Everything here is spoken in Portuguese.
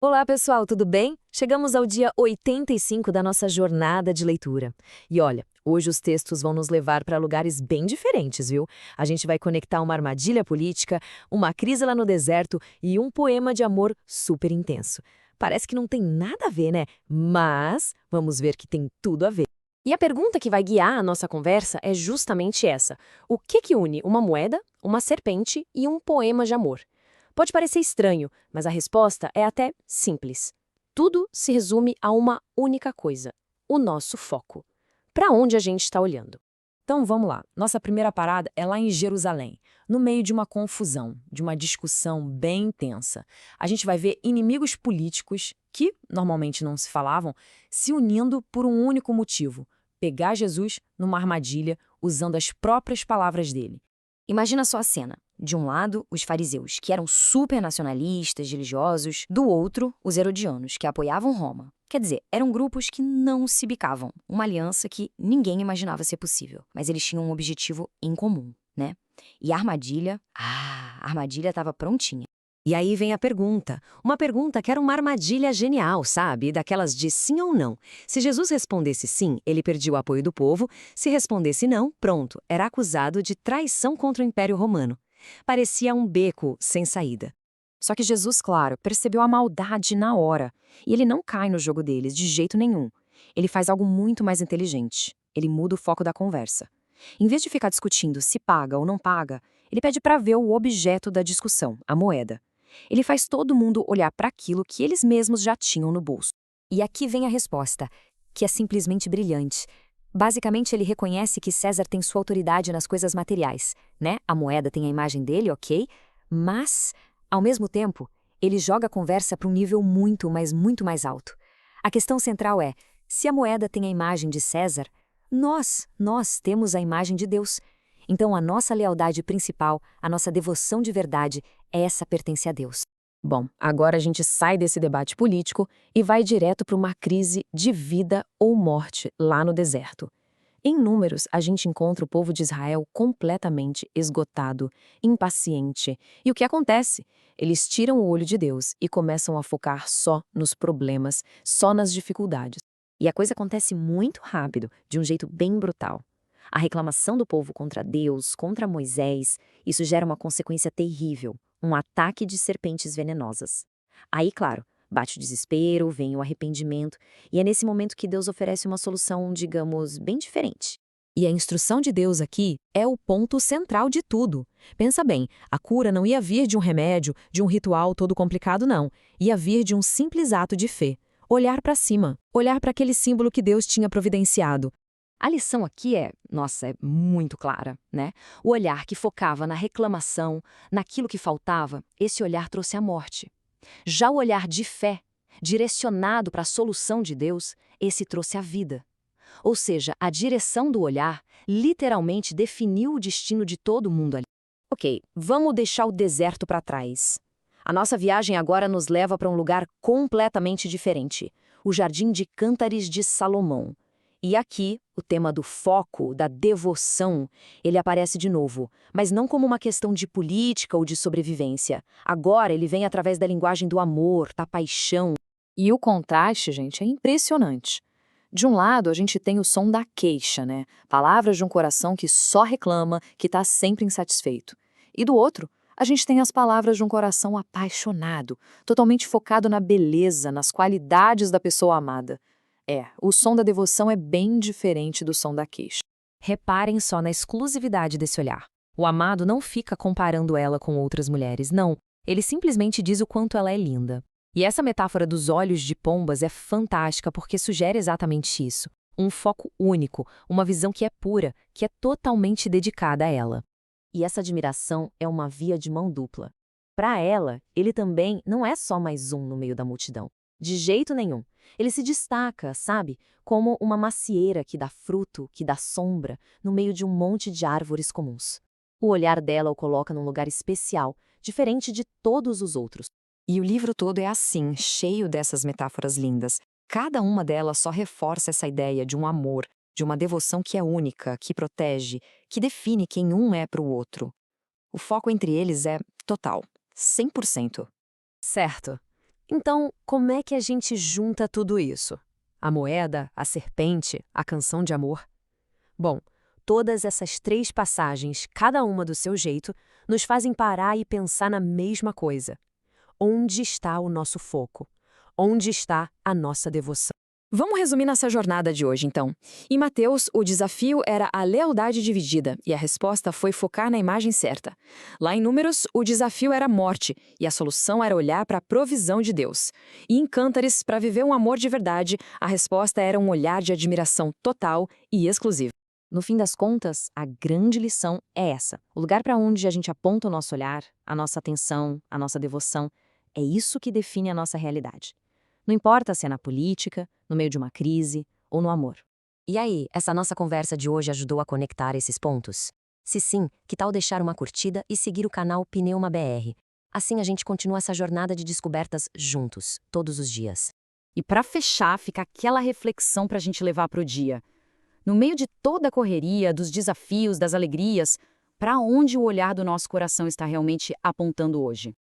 Olá, pessoal, tudo bem? Chegamos ao dia 85 da nossa jornada de leitura. E olha, hoje os textos vão nos levar para lugares bem diferentes, viu? A gente vai conectar uma armadilha política, uma crise lá no deserto e um poema de amor super intenso. Parece que não tem nada a ver, né? Mas vamos ver que tem tudo a ver. E a pergunta que vai guiar a nossa conversa é justamente essa: o que une uma moeda, uma serpente e um poema de amor? Pode parecer estranho, mas a resposta é até simples. Tudo se resume a uma única coisa: o nosso foco. Para onde a gente está olhando? Então vamos lá. Nossa primeira parada é lá em Jerusalém, no meio de uma confusão, de uma discussão bem intensa. A gente vai ver inimigos políticos, que normalmente não se falavam, se unindo por um único motivo: pegar Jesus numa armadilha usando as próprias palavras dele. Imagina só a cena. De um lado, os fariseus, que eram super nacionalistas, religiosos. Do outro, os herodianos, que apoiavam Roma. Quer dizer, eram grupos que não se bicavam. Uma aliança que ninguém imaginava ser possível. Mas eles tinham um objetivo em comum, né? E a armadilha... a armadilha estava prontinha. E aí vem a pergunta. Uma pergunta que era uma armadilha genial, sabe? Daquelas de sim ou não. Se Jesus respondesse sim, ele perdia o apoio do povo. Se respondesse não, pronto, era acusado de traição contra o Império Romano. Parecia um beco sem saída. Só que Jesus, claro, percebeu a maldade na hora. E ele não cai no jogo deles, de jeito nenhum. Ele faz algo muito mais inteligente. Ele muda o foco da conversa. Em vez de ficar discutindo se paga ou não paga, ele pede para ver o objeto da discussão, a moeda. Ele faz todo mundo olhar para aquilo que eles mesmos já tinham no bolso. E aqui vem a resposta, que é simplesmente brilhante. Basicamente, ele reconhece que César tem sua autoridade nas coisas materiais, né? A moeda tem a imagem dele, ok? Mas, ao mesmo tempo, ele joga a conversa para um nível muito, mas muito mais alto. A questão central é, se a moeda tem a imagem de César, nós temos a imagem de Deus. Então, a nossa lealdade principal, a nossa devoção de verdade, essa pertence a Deus. Bom, agora a gente sai desse debate político e vai direto para uma crise de vida ou morte lá no deserto. Em Números, a gente encontra o povo de Israel completamente esgotado, impaciente. E o que acontece? Eles tiram o olho de Deus e começam a focar só nos problemas, só nas dificuldades. E a coisa acontece muito rápido, de um jeito bem brutal. A reclamação do povo contra Deus, contra Moisés, isso gera uma consequência terrível, um ataque de serpentes venenosas. Aí, claro, bate o desespero, vem o arrependimento, e é nesse momento que Deus oferece uma solução, digamos, bem diferente. E a instrução de Deus aqui é o ponto central de tudo. Pensa bem, a cura não ia vir de um remédio, de um ritual todo complicado, não. Ia vir de um simples ato de fé. Olhar para cima, olhar para aquele símbolo que Deus tinha providenciado. A lição aqui é muito clara, né? O olhar que focava na reclamação, naquilo que faltava, esse olhar trouxe a morte. Já o olhar de fé, direcionado para a solução de Deus, esse trouxe a vida. Ou seja, a direção do olhar literalmente definiu o destino de todo mundo ali. Ok, vamos deixar o deserto para trás. A nossa viagem agora nos leva para um lugar completamente diferente, o Jardim de Cântares de Salomão. E aqui, o tema do foco, da devoção, ele aparece de novo, mas não como uma questão de política ou de sobrevivência. Agora ele vem através da linguagem do amor, da paixão. E o contraste, gente, é impressionante. De um lado, a gente tem o som da queixa, né? Palavras de um coração que só reclama, que está sempre insatisfeito. E do outro, a gente tem as palavras de um coração apaixonado, totalmente focado na beleza, nas qualidades da pessoa amada. O som da devoção é bem diferente do som da queixa. Reparem só na exclusividade desse olhar. O amado não fica comparando ela com outras mulheres, não. Ele simplesmente diz o quanto ela é linda. E essa metáfora dos olhos de pombas é fantástica porque sugere exatamente isso. Um foco único, uma visão que é pura, que é totalmente dedicada a ela. E essa admiração é uma via de mão dupla. Para ela, ele também não é só mais um no meio da multidão. De jeito nenhum. Ele se destaca, sabe, como uma macieira que dá fruto, que dá sombra, no meio de um monte de árvores comuns. O olhar dela o coloca num lugar especial, diferente de todos os outros. E o livro todo é assim, cheio dessas metáforas lindas. Cada uma delas só reforça essa ideia de um amor, de uma devoção que é única, que protege, que define quem um é para o outro. O foco entre eles é total, 100%. Certo. Então, como é que a gente junta tudo isso? A moeda, a serpente, a canção de amor? Bom, todas essas 3 passagens, cada uma do seu jeito, nos fazem parar e pensar na mesma coisa. Onde está o nosso foco? Onde está a nossa devoção? Vamos resumir nossa jornada de hoje, então. Em Mateus, o desafio era a lealdade dividida, e a resposta foi focar na imagem certa. Lá em Números, o desafio era a morte, e a solução era olhar para a provisão de Deus. E em Cântares, para viver um amor de verdade, a resposta era um olhar de admiração total e exclusiva. No fim das contas, a grande lição é essa. O lugar para onde a gente aponta o nosso olhar, a nossa atenção, a nossa devoção, é isso que define a nossa realidade. Não importa se é na política, no meio de uma crise ou no amor. E aí, essa nossa conversa de hoje ajudou a conectar esses pontos? Se sim, que tal deixar uma curtida e seguir o canal Pneuma BR? Assim a gente continua essa jornada de descobertas juntos, todos os dias. E para fechar, fica aquela reflexão para a gente levar para o dia. No meio de toda a correria, dos desafios, das alegrias, para onde o olhar do nosso coração está realmente apontando hoje?